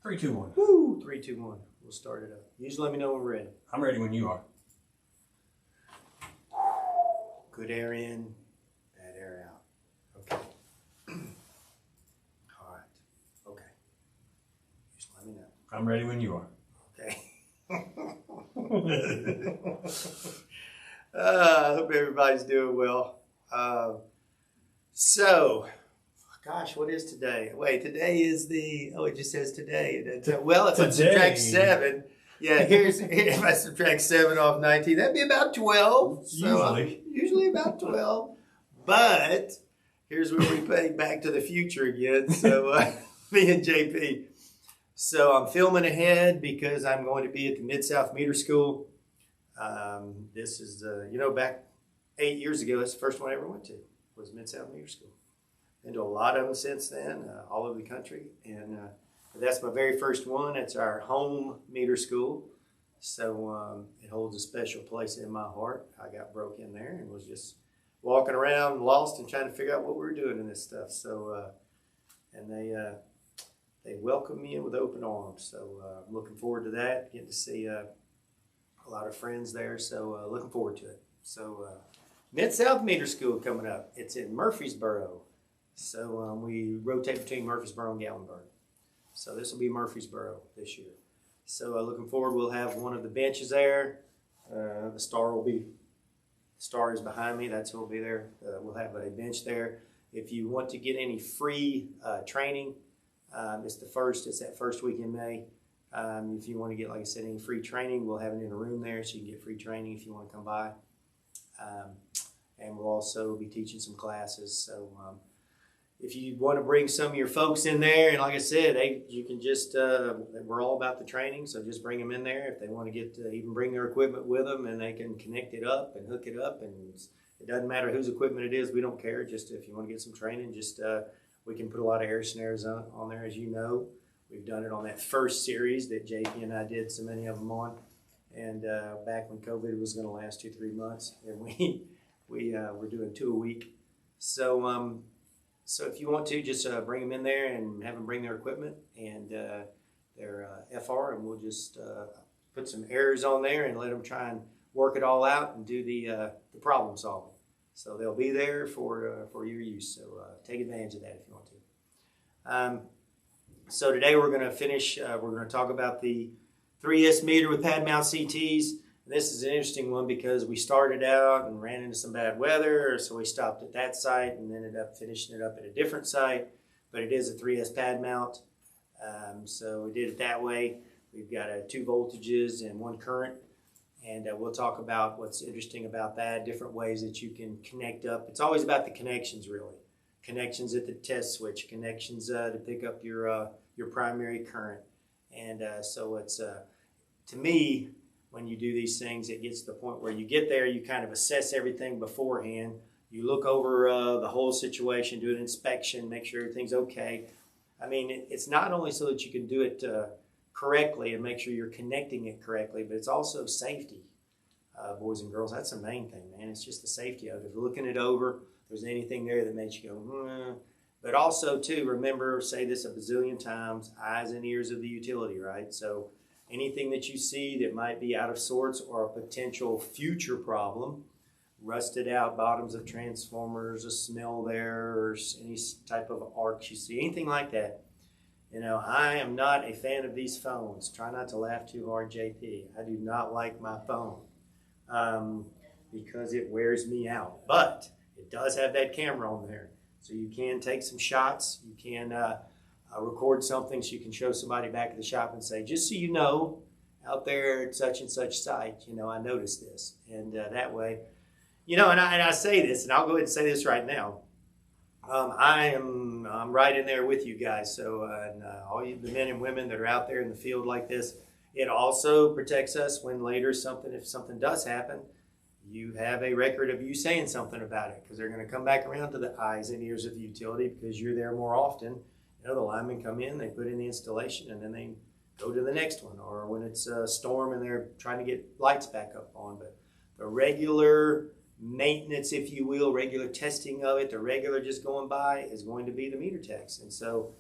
3, 2, 1. Woo! 3, 2, 1. We'll start it up. You just let me know when we're ready. I'm ready when you are. Good air in, bad air out. Okay. All right. Okay. Just let me know. I'm ready when you are. Okay. I hope everybody's doing well. Gosh, what is today? Wait, today is it just says today. Well, if I subtract 7, yeah, if I subtract 7 off 19, that'd be about 12. Usually about 12. But here's where we pay Back to the Future again. So me and JP. So I'm filming ahead because I'm going to be at the Mid-South Meter School. This is, back 8 years ago, that's the first one I ever went to, was Mid-South Meter School. Been to a lot of them since then, all over the country. And that's my very first one. It's our home meter school. So it holds a special place in my heart. I got broke in there and was just walking around lost and trying to figure out what we were doing in this stuff. So, and they welcomed me in with open arms. So I'm looking forward to that, getting to see a lot of friends there. So looking forward to it. So Mid-South Meter School coming up. It's in Murfreesboro. So we rotate between Murfreesboro and Gatlinburg. So this will be Murfreesboro this year. So looking forward, we'll have one of the benches there. The star is behind me. That's who will be there. We'll have a bench there. If you want to get any free training, it's that first week in May. If you want to get, like I said, any free training, we'll have it in a room there so you can get free training if you want to come by. And we'll also be teaching some classes. So if you want to bring some of your folks in there, and like I said, you can just, we're all about the training, so just bring them in there. If they want to even bring their equipment with them, and they can connect it up and hook it up. And it doesn't matter whose equipment it is, we don't care. Just if you want to get some training, we can put a lot of air snares on there, as you know. We've done it on that first series that JP and I did so many of them on. And back when COVID was going to last 2-3 months, and we're doing 2 a week. So if you want to, just bring them in there and have them bring their equipment and their FR, and we'll just put some errors on there and let them try and work it all out and do the problem solving. So they'll be there for your use. So take advantage of that if you want to. So today we're going to finish. We're going to talk about the 3S meter with Padmount CTs. This is an interesting one because we started out and ran into some bad weather, so we stopped at that site and ended up finishing it up at a different site. But it is a 3S Padmount, so we did it that way. We've got 2 voltages and 1 current, and we'll talk about what's interesting about that, different ways that you can connect up. It's always about the connections, really. Connections at the test switch, connections to pick up your primary current. And so it's, to me, when you do these things, it gets to the point where you get there, you kind of assess everything beforehand. You look over the whole situation, do an inspection, make sure everything's okay. I mean, it's not only so that you can do it correctly and make sure you're connecting it correctly, but it's also safety, boys and girls. That's the main thing, man. It's just the safety of it. Looking it over, if there's anything there that makes you go, But also, too, remember, say this a bazillion times, eyes and ears of the utility, right? So anything that you see that might be out of sorts or a potential future problem, rusted out bottoms of transformers, a smell there, or any type of arcs you see, anything like that. I am not a fan of these phones. Try not to laugh too hard, JP. I do not like my phone because it wears me out. But it does have that camera on there. So you can take some shots. You can record something so you can show somebody back at the shop and say, just so you know, out there at such and such site, I noticed this. And that way, and I say this, and I'll go ahead and say this right now. I'm right in there with you guys. So all you, the men and women that are out there in the field like this, it also protects us when later if something does happen, you have a record of you saying something about it, because they're going to come back around to the eyes and ears of the utility because you're there more often. The linemen come in, they put in the installation, and then they go to the next one. Or when it's a storm and they're trying to get lights back up on. But the regular maintenance, if you will, regular testing of it, the regular just going by is going to be the meter techs. And so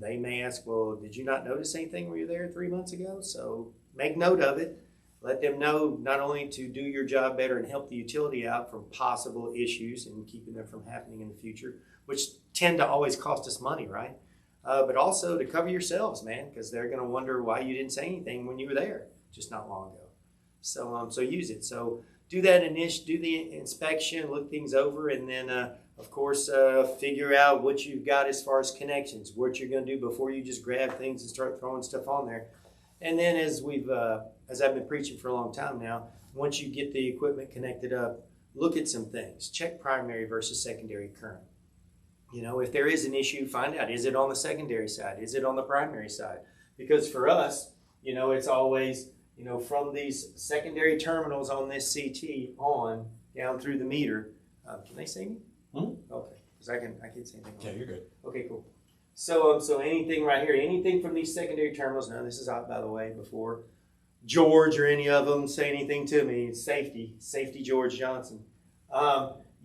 They may ask, well, did you not notice anything when you were there 3 months ago? So make note of it. Let them know not only to do your job better and help the utility out from possible issues and keeping them from happening in the future, which tend to always cost us money, right? But also to cover yourselves, man, because they're going to wonder why you didn't say anything when you were there just not long ago. So use it. So do that do the inspection, look things over, and then of course figure out what you've got as far as connections, what you're going to do before you just grab things and start throwing stuff on there. And then as I've been preaching for a long time now, once you get the equipment connected up, look at some things. Check primary versus secondary current. You know, if there is an issue, find out, is it on the secondary side? Is it on the primary side? Because for us, you know, it's always, you know, from these secondary terminals on this CT on down through the meter. Can they see me? Okay, because I can't see anything. Yeah, you're good. Okay, cool. So anything right here, anything from these secondary terminals, now this is out, by the way, before George or any of them say anything to me, safety George Johnson.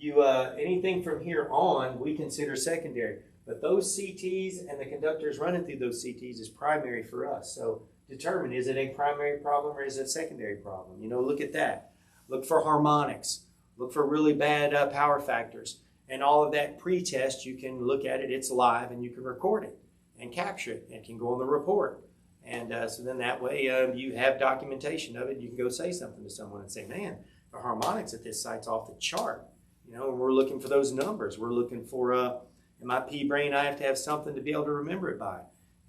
Anything from here on, we consider secondary. But those CTs and the conductors running through those CTs is primary for us. So determine, is it a primary problem or is it a secondary problem? You know, look at that. Look for harmonics. Look for really bad power factors. And all of that pre-test, you can look at it, it's live, and you can record it and capture it. And it can go on the report. And so then that way you have documentation of it. You can go say something to someone and say, man, the harmonics at this site's off the chart. You know, and we're looking for those numbers. We're looking for, in my pea brain, I have to have something to be able to remember it by.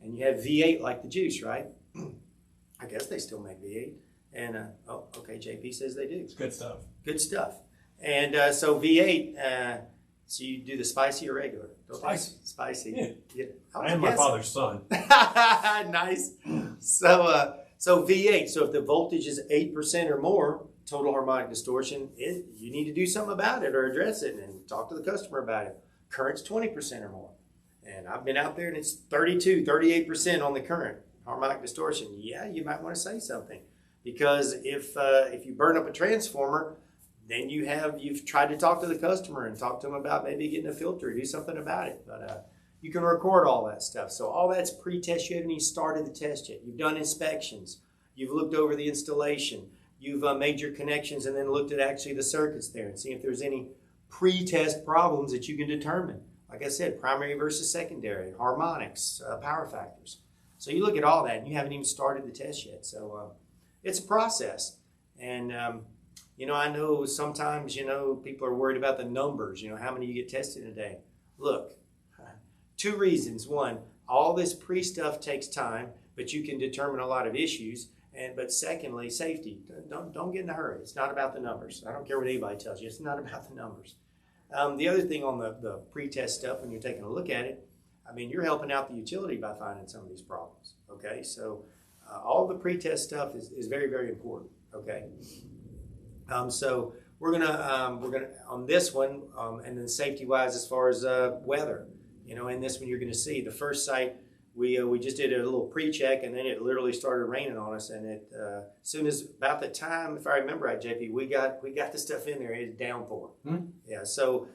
And you have V8 like the juice, right? I guess they still make V8. And, okay, JP says they do. It's good stuff. Good stuff. And so V8, so you do the spicy or regular? Spicy. Spicy. Yeah. I am my father's son. Nice. So V8, so if the voltage is 8% or more, total harmonic distortion, you need to do something about it or address it and talk to the customer about it. Current's 20% or more. And I've been out there and it's 32, 38% on the current harmonic distortion. Yeah, you might want to say something. Because if you burn up a transformer, then you've tried to talk to the customer and talk to them about maybe getting a filter, do something about it. But you can record all that stuff. So all that's pre-test. You haven't even started the test yet. You've done inspections. You've looked over the installation. You've made your connections and then looked at actually the circuits there and see if there's any pre-test problems that you can determine. Like I said, primary versus secondary, harmonics, power factors. So you look at all that and you haven't even started the test yet. So it's a process. And, you know, I know sometimes, you know, people are worried about the numbers, you know, how many you get tested a day. Look, 2 reasons. One, all this pre-stuff takes time, but you can determine a lot of issues. But secondly, safety. Don't get in a hurry. It's not about the numbers. I don't care what anybody tells you. It's not about the numbers. The other thing on the pre-test stuff, when you're taking a look at it, I mean, you're helping out the utility by finding some of these problems. Okay, so all the pre-test stuff is very, very important. Okay, so we're gonna on this one, and then safety-wise, as far as weather, you know, in this one you're gonna see the first site. We just did a little pre-check, and then it literally started raining on us. And it as soon as about the time, if I remember right, JP, we got the stuff in there. It downpour. Yeah, so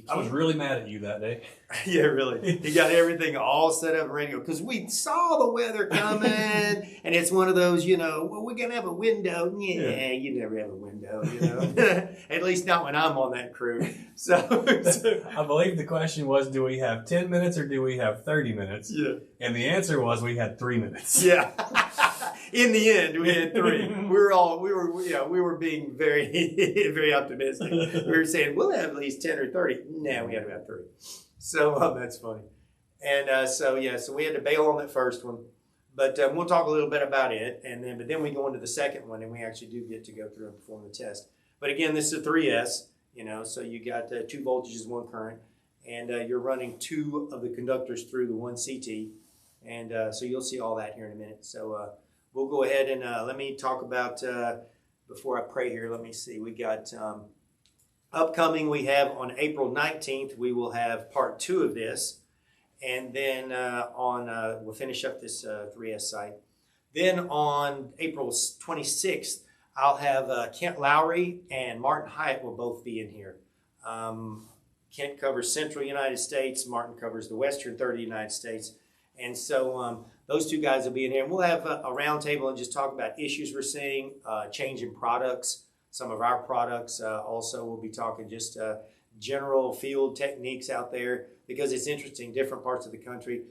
I was really mad at you that day. Yeah, really. He got everything all set up and ready to go because we saw the weather coming, and it's one of those, you know, well, we're gonna have a window. Yeah, you never have a window, you know. At least not when I'm on that crew. So I believe the question was, do we have 10 minutes or do we have 30 minutes? Yeah. And the answer was we had 3 minutes. Yeah. In the end, we had 3. We were being very, very optimistic. We were saying we'll have at least 10 or 30. No, we had about 3. So that's funny. And so we had to bail on that first one, but we'll talk a little bit about it. But then we go into the second one, and we actually do get to go through and perform the test. But again, this is a 3S. You know, so you got 2 voltages, 1 current, and you're running 2 of the conductors through the 1 CT, and so you'll see all that here in a minute. So we'll go ahead and let me talk about, before I pray here, let me see. We got upcoming, we have on April 19th, we will have part 2 of this, and then we'll finish up this 3S site. Then on April 26th, I'll have Kent Lowry and Martin Hyatt will both be in here. Kent covers central United States. Martin covers the western third of the United States. And so those two guys will be in here. And we'll have a roundtable and just talk about issues we're seeing, change in products, some of our products. Also, we'll be talking just general field techniques out there, because it's interesting, different parts of the country.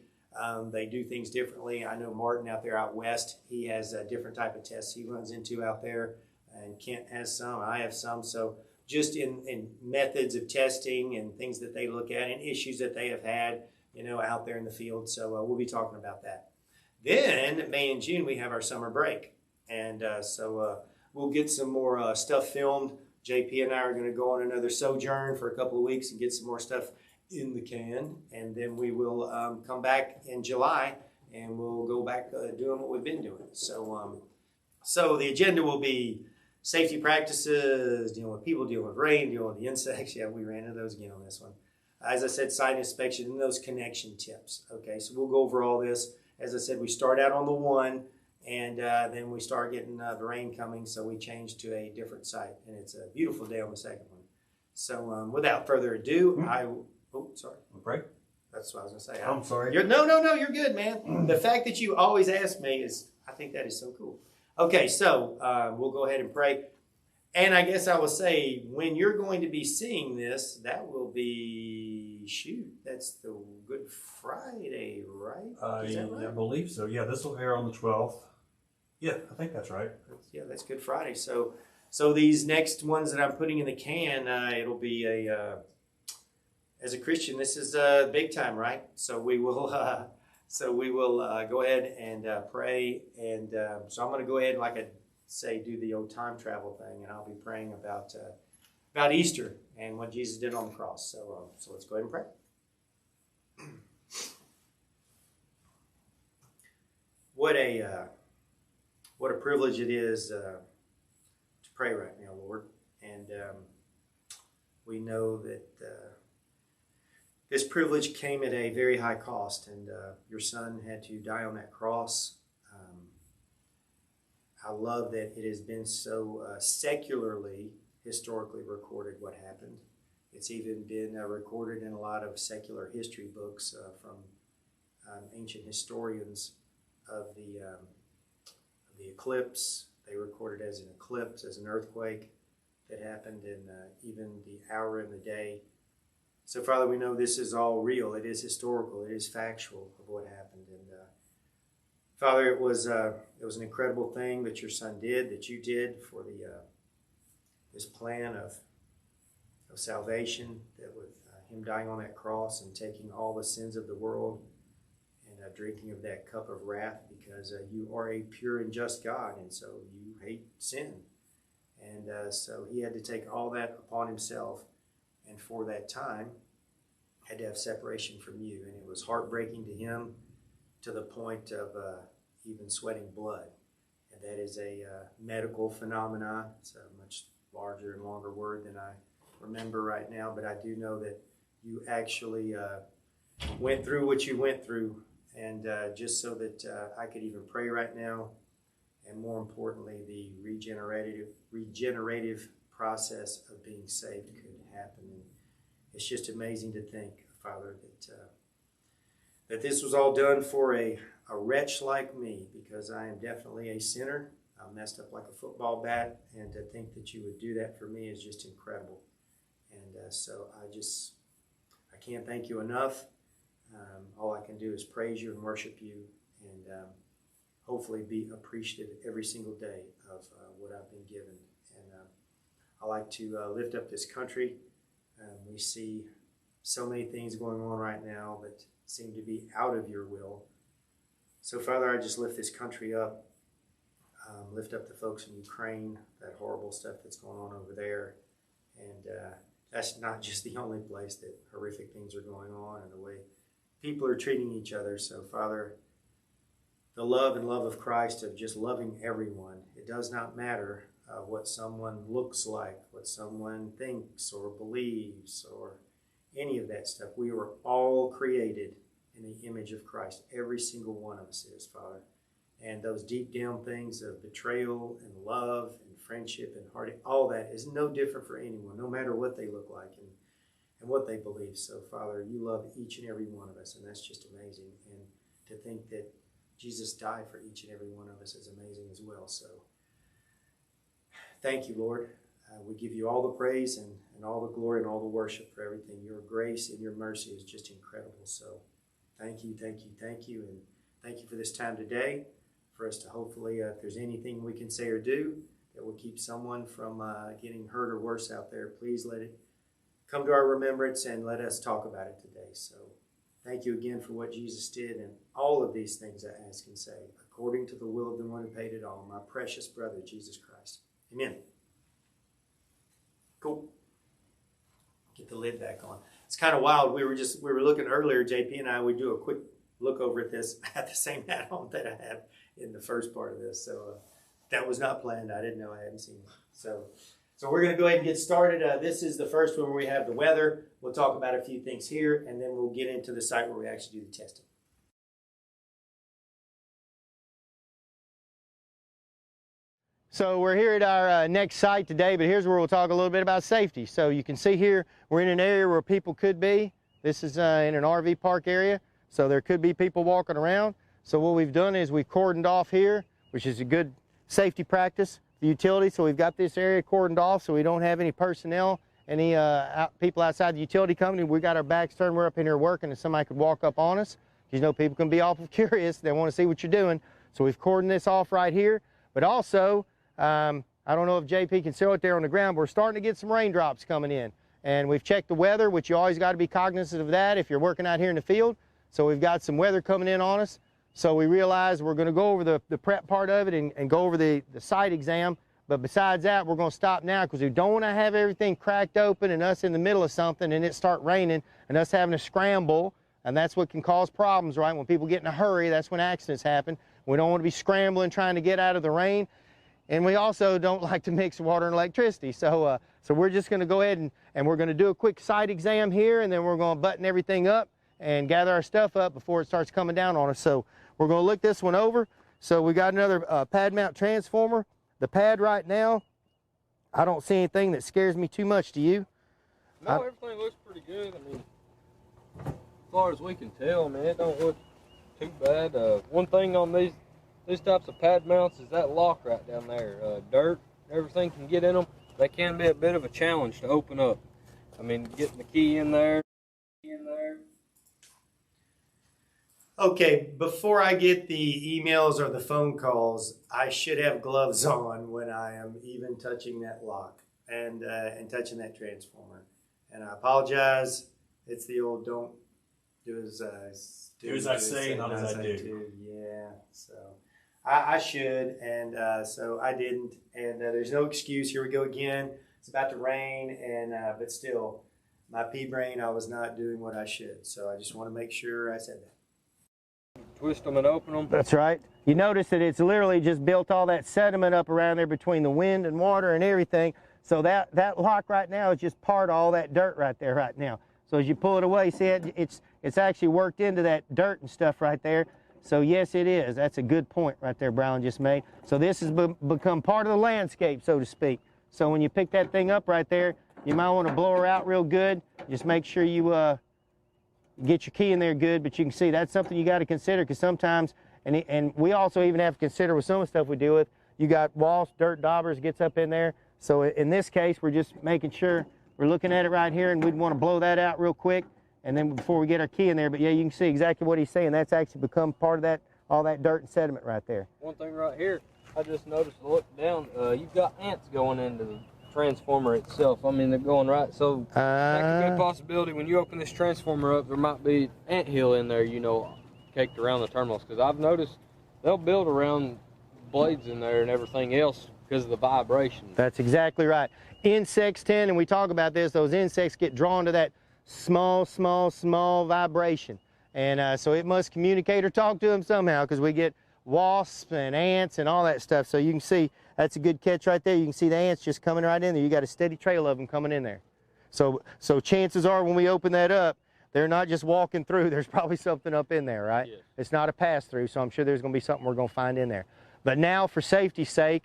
They do things differently. I know Martin out there out west, he has a different type of tests he runs into out there. And Kent has some, I have some. So just in methods of testing and things that they look at and issues that they have had, out there in the field. So we'll be talking about that. Then May and June, we have our summer break. And so we'll get some more stuff filmed. JP and I are going to go on another sojourn for a couple of weeks and get some more stuff in the can. And then we will come back in July and we'll go back doing what we've been doing. So the agenda will be safety practices, dealing with people, dealing with rain, dealing with the insects. Yeah, we ran into those again on this one. As I said, site inspection and those connection tips. Okay, so we'll go over all this. As I said, we start out on the one, and then we start getting the rain coming, so we change to a different site. And it's a beautiful day on the second one. So without further ado, sorry. Right? That's what I was going to say. I'm sorry. No, you're good, man. The fact that you always ask me I think that is so cool. Okay, so we'll go ahead and pray. And I guess I will say, when you're going to be seeing this, that will be, that's the Good Friday, right? Is that right? I believe so. Yeah, this will air on the 12th. Yeah, I think that's right. Yeah, that's Good Friday. So these next ones that I'm putting in the can, it'll be as a Christian, this is big time, right? So we will go ahead and pray. And so I'm going to go ahead, like I say, do the old time travel thing, and I'll be praying about Easter and what Jesus did on the cross. So let's go ahead and pray. What a privilege it is to pray right now, Lord. And we know that this privilege came at a very high cost, and your Son had to die on that cross. I love that it has been so secularly, historically recorded what happened. It's even been recorded in a lot of secular history books from ancient historians of the eclipse. They recorded as an eclipse, as an earthquake that happened, and even the hour and the day. So, Father, we know this is all real. It is historical. It is factual of what happened. And Father, it was an incredible thing that your Son did, that you did for this plan of salvation, that with him dying on that cross and taking all the sins of the world and drinking of that cup of wrath, because you are a pure and just God, and so you hate sin. And so he had to take all that upon himself, and for that time had to have separation from you. And it was heartbreaking to him, to the point of even sweating blood. And that is a medical phenomenon. It's a much larger and longer word than I remember right now, but I do know that you actually went through what you went through, and just so that I could even pray right now, and more importantly, the regenerative process of being saved could happen. And it's just amazing to think, Father, that this was all done for a wretch like me, because I am definitely a sinner. I'm messed up like a football bat, and to think that you would do that for me is just incredible. And so I can't thank you enough. All I can do is praise you and worship you, and hopefully be appreciative every single day of what I've been given. And I like to lift up this country. We see so many things going on right now that seem to be out of your will. So, Father, I just lift this country up, lift up the folks in Ukraine, that horrible stuff that's going on over there. And that's not just the only place that horrific things are going on, and the way people are treating each other. So, Father, the love of Christ, of just loving everyone. It does not matter what someone looks like, what someone thinks or believes, or any of that stuff. We were all created in the image of Christ. Every single one of us is, Father. And those deep down things of betrayal and love and friendship and heartache, all that is no different for anyone, no matter what they look like. and what they believe. So, Father, you love each and every one of us, and that's just amazing. And to think that Jesus died for each and every one of us is amazing as well. So, thank you, Lord. We give you all the praise and all the glory and all the worship for everything. Your grace and your mercy is just incredible. So, thank you, thank you, thank you, and thank you for this time today, for us to hopefully, if there's anything we can say or do that will keep someone from getting hurt or worse out there, please let it come to our remembrance and let us talk about it today. So thank you again for what Jesus did, and all of these things I ask and say, according to the will of the one who paid it all, my precious brother, Jesus Christ. Amen. Cool. Get the lid back on. It's kind of wild. We were looking earlier, JP and I, we do a quick look over at this. I have the same hat on that I have in the first part of this. So that was not planned. I didn't know. I hadn't seen it. So we're going to go ahead and get started. This is the first one where we have the weather. We'll talk about a few things here, and then we'll get into the site where we actually do the testing. So we're here at our next site today, but here's where we'll talk a little bit about safety. So you can see here, we're in an area where people could be. This is in an RV park area, so there could be people walking around. So what we've done is we've cordoned off here, which is a good safety practice for utility. So we've got this area cordoned off so we don't have any personnel, any people outside the utility company. We got our backs turned, we're up in here working, and somebody could walk up on us. You know, people can be awful curious. They want to see what you're doing. So we've cordoned this off right here. But also, I don't know if JP can see it there on the ground, but we're starting to get some raindrops coming in. And we've checked the weather, which you always got to be cognizant of that if you're working out here in the field. So we've got some weather coming in on us. So we realize we're going to go over the prep part of it and go over the site exam. But besides that, we're going to stop now because we don't want to have everything cracked open and us in the middle of something and it start raining and us having to scramble. And that's what can cause problems, right? When people get in a hurry, that's when accidents happen. We don't want to be scrambling trying to get out of the rain. And we also don't like to mix water and electricity. So we're just going to go ahead and we're going to do a quick site exam here, and then we're going to button everything up and gather our stuff up before it starts coming down on us. So we're going to look this one over. So we got another Padmount transformer. The pad right now, I don't see anything that scares me too much. Do you? No, everything looks pretty good. I mean, as far as we can tell, man, it don't look too bad. One thing on these types of pad mounts is that lock right down there. Dirt, everything can get in them. They can be a bit of a challenge to open up. I mean, getting the key in there. Okay, before I get the emails or the phone calls, I should have gloves on when I am even touching that lock and touching that transformer. And I apologize. It's the old don't do as I say, not as I do. Yeah, so I should, and so I didn't. And there's no excuse. Here we go again. It's about to rain, and but still, my pea brain, I was not doing what I should. So I just want to make sure I said that. Twist them and open them. That's right. You notice that it's literally just built all that sediment up around there between the wind and water and everything. So that lock right now is just part of all that dirt right there right now. So as you pull it away, see it's actually worked into that dirt and stuff right there. So yes, it is. That's a good point right there Brown just made. So this has become part of the landscape, so to speak. So when you pick that thing up right there, you might want to blow her out real good. Just make sure you get your key in there good, but you can see that's something you got to consider, because sometimes, and we also even have to consider with some of the stuff we deal with, you got wasps, dirt daubers gets up in there. So in this case, we're just making sure we're looking at it right here, and we'd want to blow that out real quick, and then before we get our key in there. But yeah, you can see exactly what he's saying. That's actually become part of that, all that dirt and sediment right there. One thing right here, I just noticed, look down, you've got ants going into the transformer itself. I mean, they're going right, so that could be a possibility. When you open this transformer up, there might be ant hill in there, you know, caked around the terminals, because I've noticed they'll build around blades in there and everything else because of the vibration. That's exactly right. Insects tend, and we talk about this, those insects get drawn to that small vibration, and so it must communicate or talk to them somehow, because we get wasps and ants and all that stuff. So you can see that's a good catch right there. You can see the ants just coming right in there. You got a steady trail of them coming in there. So chances are when we open that up, they're not just walking through. There's probably something up in there, right? Yes. It's not a pass through, so I'm sure there's going to be something we're going to find in there. But now, for safety's sake,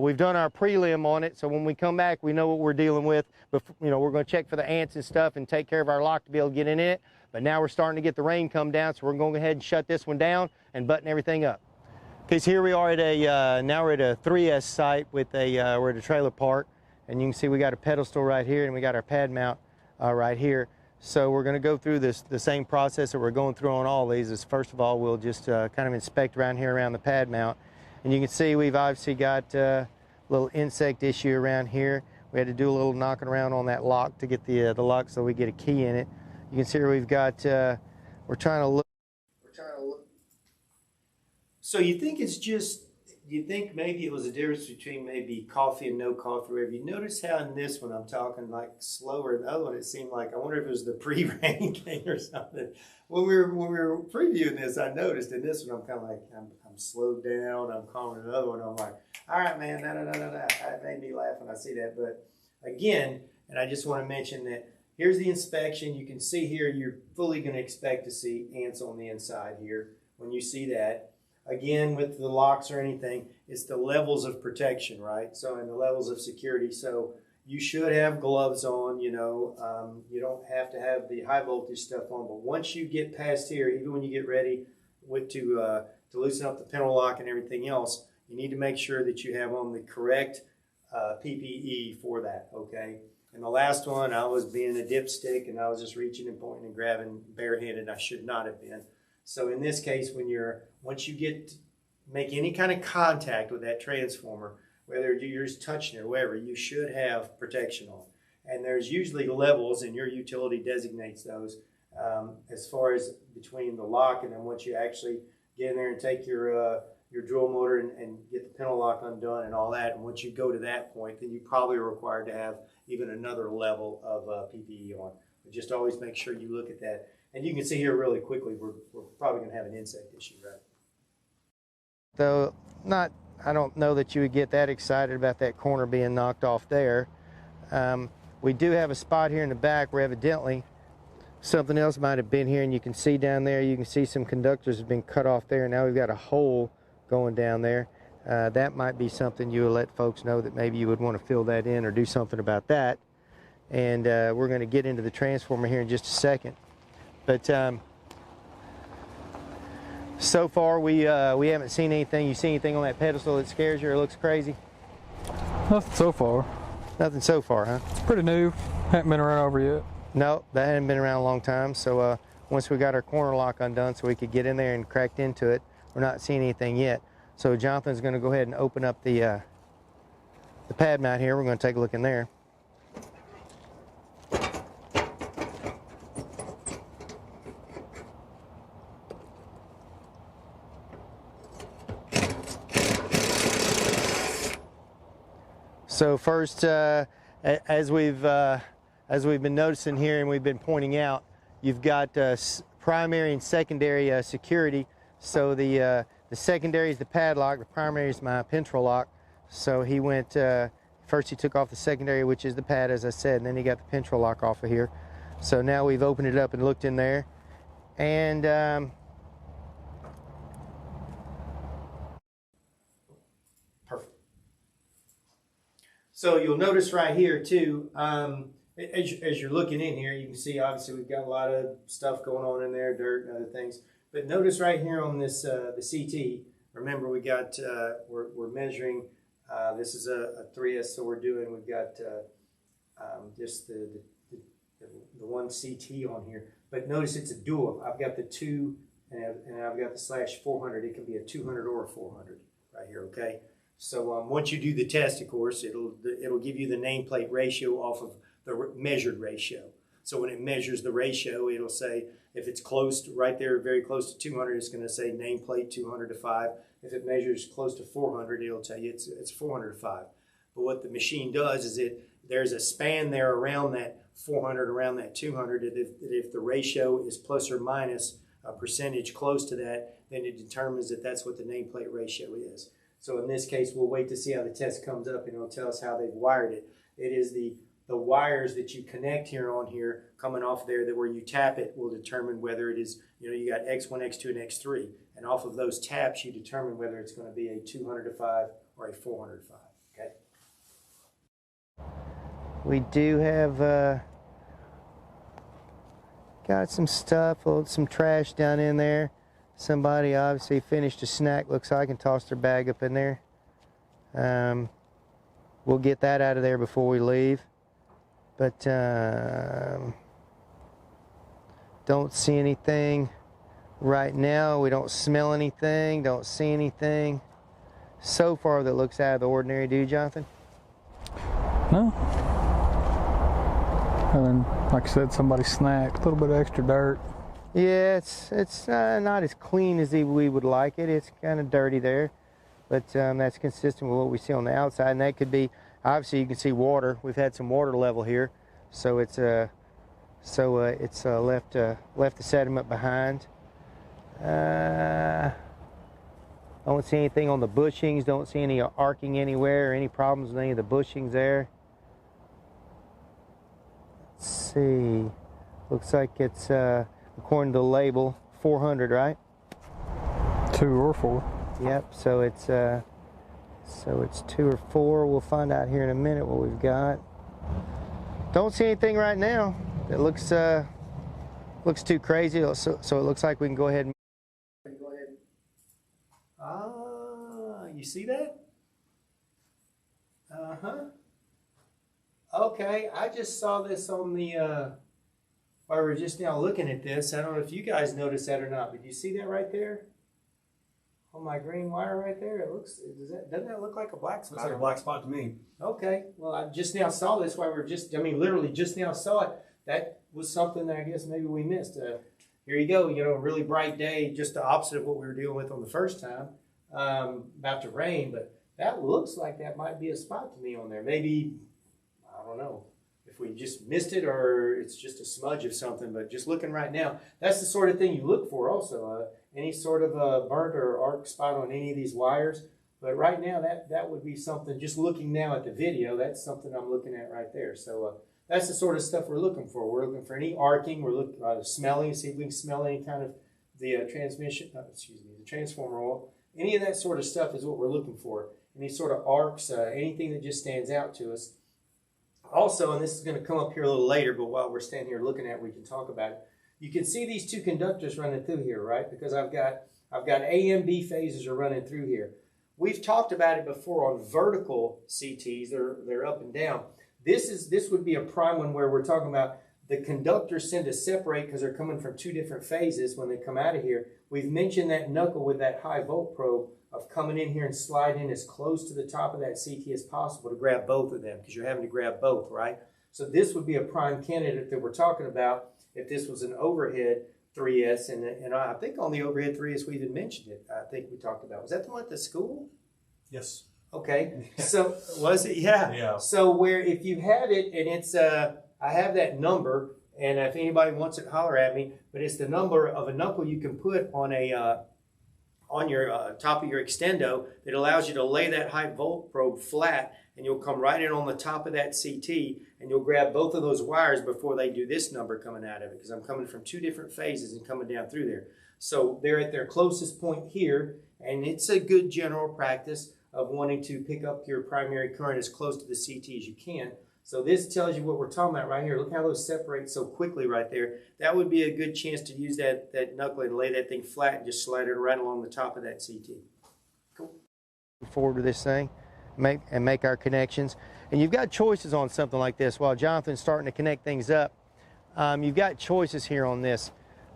We've done our prelim on it, so when we come back, we know what we're dealing with. But, you know, we're going to check for the ants and stuff and take care of our lock to be able to get in it. But now we're starting to get the rain come down, so we're going to go ahead and shut this one down and button everything up. Okay, so here we are at a, now we're at a 3S site with a, we're at a trailer park. And you can see we got a pedestal right here and we got our pad mount right here. So we're going to go through the same process that we're going through on all these. Is first of all, we'll just kind of inspect around here around the pad mount. And you can see we've obviously got a little insect issue around here. We had to do a little knocking around on that lock to get the lock so we get a key in it. You can see here we've got, we're trying to look. So you think it's just, you think maybe it was a difference between maybe coffee and no coffee? Have you noticed how in this one I'm talking like slower? In the other one it seemed like, I wonder if it was the pre-rain thing or something. When we were previewing this, I noticed in this one I'm kind of like, I'm slowed down, I'm calm. In the other one I'm like, all right, man, That made me laugh when I see that. But again, and I just want to mention that here's the inspection. You can see here you're fully going to expect to see ants on the inside here when you see that. Again, with the locks or anything, it's the levels of protection, right? So, and the levels of security. So you should have gloves on, you know. You don't have to have the high voltage stuff on. But once you get past here, even when you get ready to loosen up the pintle lock and everything else, you need to make sure that you have on the correct PPE for that, okay? And the last one, I was being a dipstick and I was just reaching and pointing and grabbing barehanded. I should not have been. So in this case, once you make any kind of contact with that transformer, whether you're just touching it or whatever, you should have protection on. And there's usually levels, and your utility designates those as far as between the lock and then once you actually get in there and take your drill motor and get the pintle lock undone and all that. And once you go to that point, then you probably are required to have even another level of PPE on. But just always make sure you look at that. And you can see here really quickly, we're probably going to have an insect issue, right? Though I don't know that you would get that excited about that corner being knocked off there. We do have a spot here in the back where evidently something else might have been here, and you can see down there, you can see some conductors have been cut off there. Now we've got a hole going down there. That might be something you will let folks know that maybe you would want to fill that in or do something about that. And we're going to get into the transformer here in just a second. But so far we haven't seen anything. You see anything on that pedestal that scares you or looks crazy? Nothing so far. Nothing so far, huh? It's pretty new. Haven't been around over yet. No, that hadn't been around a long time. So once we got our corner lock undone so we could get in there and cracked into it, we're not seeing anything yet. So Jonathan's going to go ahead and open up the pad mount here. We're going to take a look in there. So first, as we've been noticing here and we've been pointing out, you've got primary and secondary security. So the secondary is the padlock, the primary is my pintle lock. So he went, first he took off the secondary, which is the pad, as I said, and then he got the pintle lock off of here. So now we've opened it up and looked in there. And So you'll notice right here too, as you're looking in here, you can see obviously we've got a lot of stuff going on in there, dirt and other things. But notice right here on this the CT, remember we got we're measuring. This is a 3S, so we've got just the one CT on here. But notice it's a dual. I've got the 2 and I've got the /400. It can be a 200 or a 400 right here. Okay. So once you do the test, of course, it'll give you the nameplate ratio off of the measured ratio. So when it measures the ratio, it'll say if it's close to, right there, very close to 200, it's going to say nameplate 200 to 5. If it measures close to 400, it'll tell you it's 400 to 5. But what the machine does is there's a span there around that 400, around that 200. That if the ratio is plus or minus a percentage close to that, then it determines that that's what the nameplate ratio is. So in this case, we'll wait to see how the test comes up, and it'll tell us how they've wired it. It is the wires that you connect here on here coming off there that where you tap it will determine whether it is, you got X1, X2, and X3. And off of those taps, you determine whether it's going to be a 200 to 5 or a 400 to 5. We do have got some stuff, some trash down in there. Somebody obviously finished a snack, looks like, and tossed their bag up in there. We'll get that out of there before we leave. But don't see anything right now. We don't smell anything, don't see anything so far that looks out of the ordinary, do you, Jonathan? No. And then, like I said, somebody snacked, a little bit of extra dirt. Yeah, it's not as clean as we would like it. It's kind of dirty there, but that's consistent with what we see on the outside. And that could be, obviously, you can see water. We've had some water level here, so it's left the sediment behind. Don't see anything on the bushings. Don't see any arcing anywhere or any problems with any of the bushings there. Let's see. Looks like it's, according to the label, 400, right? 2 or 4. Yep. So it's 2 or 4. We'll find out here in a minute what we've got. Don't see anything right now that looks too crazy. So it looks like we can go ahead and. You see that? Okay, I just saw this on the, while we're just now looking at this. I don't know if you guys noticed that or not, but you see that right there? On my green wire right there, it looks, doesn't that look like a black spot? Looks like a black spot to me. Okay, well, I just now saw this while we're just, literally just now saw it. That was something that I guess maybe we missed. Here you go, a really bright day, just the opposite of what we were dealing with on the first time, about to rain, but that looks like that might be a spot to me on there. Maybe, I don't know if we just missed it or it's just a smudge of something, but just looking right now, that's the sort of thing you look for also, any sort of burnt or arc spot on any of these wires. But right now, that would be something, just looking now at the video, that's something I'm looking at right there. So that's the sort of stuff we're looking for. We're looking for any arcing, we're looking smelling, see if we can smell any kind of the the transformer oil. Any of that sort of stuff is what we're looking for. Any sort of arcs, anything that just stands out to us. Also, and this is going to come up here a little later, but while we're standing here looking at it, we can talk about it. You can see these 2 conductors running through here, right? Because I've got A and B phases are running through here. We've talked about it before on vertical CTs. They're up and down. This would be a prime one where we're talking about the conductors tend to separate because they're coming from 2 different phases when they come out of here. We've mentioned that knuckle with that high volt probe of coming in here and sliding in as close to the top of that CT as possible to grab both of them because you're having to grab both, right? So this would be a prime candidate that we're talking about if this was an overhead 3S. And I think on the overhead 3S we even mentioned it. I think we talked about. Was that the one at the school? Yes. Okay. So was it? Yeah. Yeah. So where if you had it and it's I have that number, and if anybody wants it, holler at me. But it's the number of a knuckle you can put on a on your top of your extendo that allows you to lay that high volt probe flat, and you'll come right in on the top of that CT, and you'll grab both of those wires before they do this number coming out of it, because I'm coming from 2 different phases and coming down through there. So they're at their closest point here, and it's a good general practice of wanting to pick up your primary current as close to the CT as you can. So this tells you what we're talking about right here. Look how those separate so quickly right there. That would be a good chance to use that knuckle and lay that thing flat and just slide it right along the top of that CT. Cool. Forward to this thing, make our connections. And you've got choices on something like this. While Jonathan's starting to connect things up, you've got choices here on this.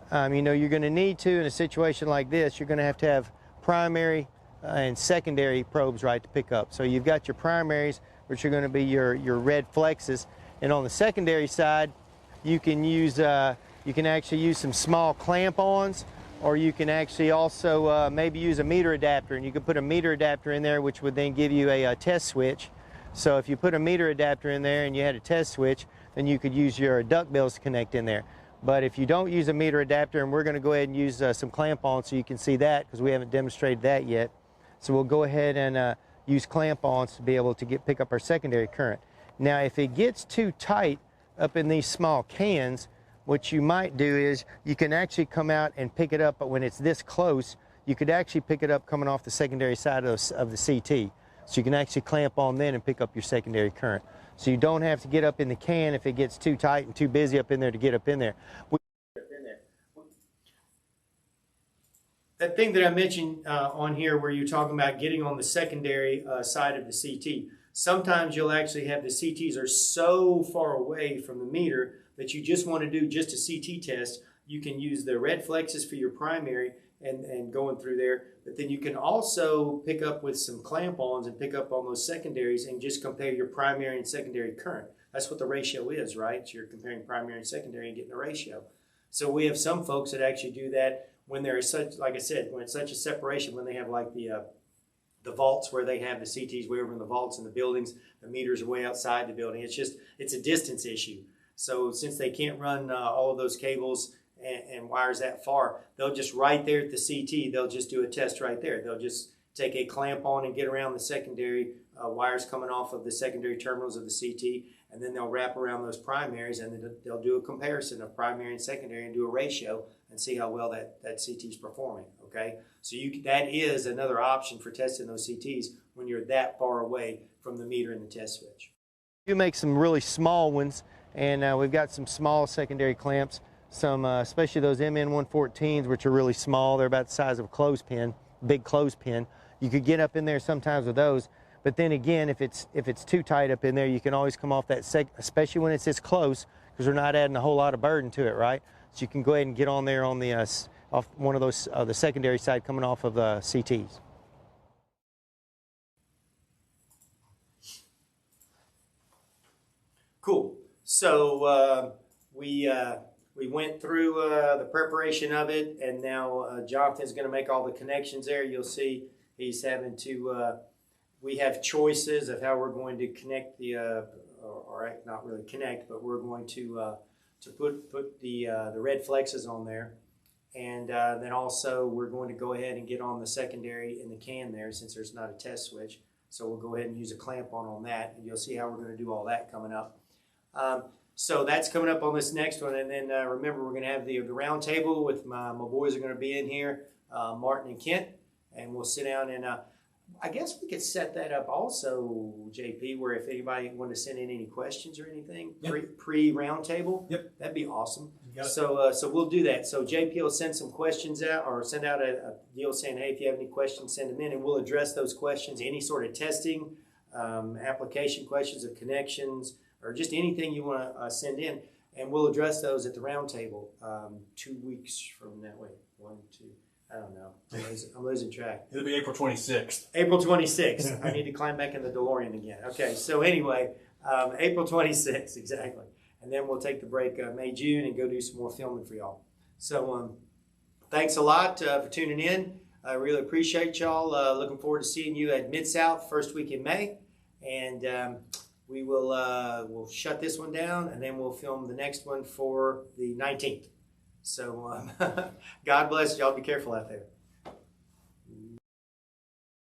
You're going to need to, in a situation like this, you're going to have primary and secondary probes, right, to pick up. So you've got your primaries, which are going to be your red flexes, and on the secondary side, you can actually use some small clamp-ons, or you can actually also maybe use a meter adapter, and you can put a meter adapter in there, which would then give you a test switch. So if you put a meter adapter in there and you had a test switch, then you could use your duct bills to connect in there. But if you don't use a meter adapter, and we're going to go ahead and use some clamp-ons so you can see that, because we haven't demonstrated that yet. So we'll go ahead and use clamp-ons to be able to pick up our secondary current. Now, if it gets too tight up in these small cans, what you might do is you can actually come out and pick it up, but when it's this close, you could actually pick it up coming off the secondary side of the CT. So you can actually clamp on then and pick up your secondary current. So you don't have to get up in the can if it gets too tight and too busy up in there to get up in there. That thing that I mentioned on here where you're talking about getting on the secondary side of the CT, sometimes you'll actually have the CTs are so far away from the meter that you just want to do just a CT test. You can use the red flexes for your primary and going through there, but then you can also pick up with some clamp-ons and pick up on those secondaries and just compare your primary and secondary current. That's what the ratio is, right? So you're comparing primary and secondary and getting a ratio. So we have some folks that actually do that when there is such, like I said, when it's such a separation, when they have like the vaults where they have the CTs way over in the vaults in the buildings, the meters are way outside the building. It's a distance issue. So since they can't run all of those cables and wires that far, they'll just right there at the CT, they'll just do a test right there. They'll just take a clamp on and get around the secondary wires coming off of the secondary terminals of the CT, and then they'll wrap around those primaries, and then they'll do a comparison of primary and secondary and do a ratio and see how well that CT is performing, okay? So that is another option for testing those CTs when you're that far away from the meter and the test switch. You make some really small ones, and we've got some small secondary clamps, some especially those MN114s, which are really small. They're about the size of a clothespin, big clothespin. You could get up in there sometimes with those, but then again, if it's too tight up in there, you can always come off that, especially when it's this close, because we're not adding a whole lot of burden to it, right? So you can go ahead and get on there on the off one of those the secondary side coming off of the CTs. Cool. So we went through the preparation of it, and now Jonathan's going to make all the connections there. You'll see he's having to. We have choices of how we're going to connect the, or not really connect, but we're going to put the red flexes on there, and then also we're going to go ahead and get on the secondary in the can there since there's not a test switch. So we'll go ahead and use a clamp on that, and you'll see how we're going to do all that coming up. So that's coming up on this next one, and then remember we're going to have the round table with my boys are going to be in here, Martin and Kent, and we'll sit down and I guess we could set that up also, JP, where if anybody wanted to send in any questions or anything, yep. pre-round table, yep, that'd be awesome. So we'll do that. So JP will send some questions out, or send out a deal saying, hey, if you have any questions, send them in, and we'll address those questions, any sort of testing, application questions of connections, or just anything you want to send in, and we'll address those at the round table 2 weeks from that way. 1, 2. I don't know. I'm losing track. It'll be April 26th. April 26th. I need to climb back in the DeLorean again. Okay, so anyway, April 26th, exactly. And then we'll take the break May, June, and go do some more filming for y'all. So thanks a lot for tuning in. I really appreciate y'all. Looking forward to seeing you at Mid-South first week in May. And we will we'll shut this one down, and then we'll film the next one for the 19th. So God bless y'all. Be careful out there.